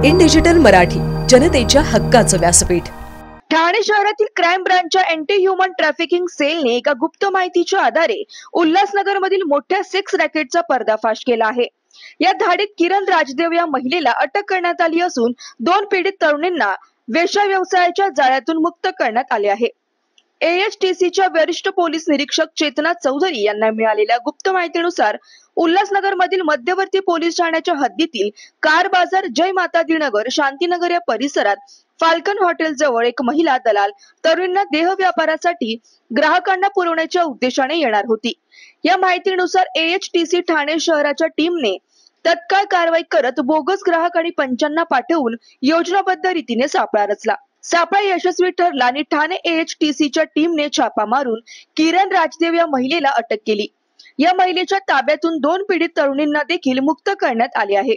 In digital Marathi, जनतेच्या हक्काचं व्यासपीठ। ठाणे शहरातील क्राईम ब्रांचच्या अँटी ह्युमन ट्रॅफिकिंग सेलने एका गुप्त माहितीच्या आधारे उल्हासनगर मधील मोठ्या सेक्स रॅकेटचा पर्दाफाश केला आहे। या धाडीत किरण राजदेव या महिलेला अटक करण्यात आली असून 2 पीडित तरुणींना वेश्या व्यवसायाच्या जाळ्यातून मुक्त करण्यात आले आहे। AHTCच्या वरिष्ठ पोलीस निरीक्षक चेतना चौधरी यांना मिळालेल्या गुप्त माहितीनुसार उल्हासनगर मधील मध्यवर्ती पोलीस ठाण्याच्या हद्दीतील कार बाजार, जय माता दी नगर, शांतीनगर या परिसरात फाल्कन हॉटेल जवळ एक महिला दलाल तरुणींना देह व्यापारासाठी ग्राहकांना पुरवण्याच्या उद्देशाने येणार होती। या माहितीनुसार AHTC ठाणे शहराच्या टीमने तत्काळ कारवाई करत बोगस ग्राहक आणि पंचांना पाठवून योजनाबद्ध रीतीने सापळा रचला। सापळा यशस्वी ठरला आणि ठाणे AHTCच्या टीमने छापा मारून किरण राजदेव या महिलेला अटक केली। या महिलेच्या ताब्यातून 2 पीडित तरुणींना देखील मुक्त करण्यात आले आहे।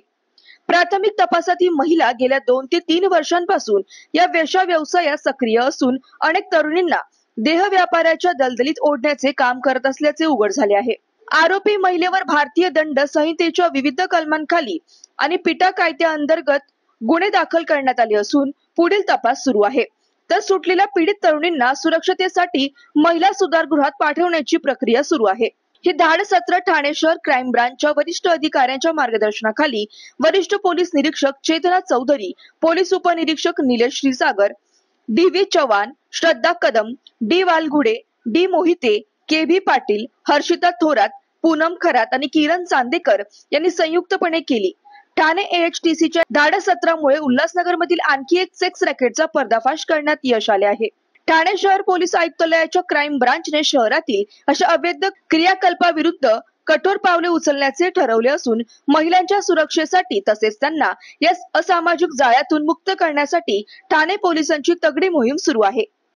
प्राथमिक तपासात ही महिला गेल्या 2 ते 3 वर्षांपासून या वेश्या व्यवसायात सक्रिय असून अनेक तरुणींना देह व्यापाराच्या दलदलीत ओढण्याचे काम करत असल्याचे उघड झाले आहे। आरोपी महिलेवर भारतीय दंड संहितेच्या विविध कलमांखाली आणि पिटा कायद्याअंतर्गत गुन्हे दाखल करण्यात आले असून पुढील तपास सुरू आहे। तर सुटलेल्या पीडित तरुणींना सुरक्षतेसाठी महिला सुधारगृहात पाठवण्याची प्रक्रिया सुरू आहे। ही धाडसत्र ठाणे शहर क्राईम ब्रांचच्या वरिष्ठ अधिकाऱ्यांच्या मार्गदर्शनाखाली वरिष्ठ पोलीस निरीक्षक चेतना चौधरी, पोलीस उपनिरीक्षक निलेश क्षीरसागर, DV चव्हाण, श्रद्धा Kadam, D वालगुडे, D Mohite, KB Patil, Harshita Thorat, Poonam Kharat आणि किरण चांदेकर यांनी संयुक्तपणे केली। ठाणे AHTCच्या धाडसत्रामुळे उल्हासनगर मधील आणखी एक सेक्स रॅकेटचा पर्दाफाश करण्यात यश आले आहे। ठाणे शहर पोलीस आयुक्तालयाच्या क्राईम ब्रांचने शहरातील अशा अवैध क्रियाकल्पाविरुद्ध कठोर पावले उचलण्याचे ठरवले असून महिलांच्या सुरक्षेसाठी तसेच त्यांना या असामाजिक जाळ्यातून मुक्त करण्यासाठी ठाणे पोलिसांची तगडी मोहीम सुरू आहे।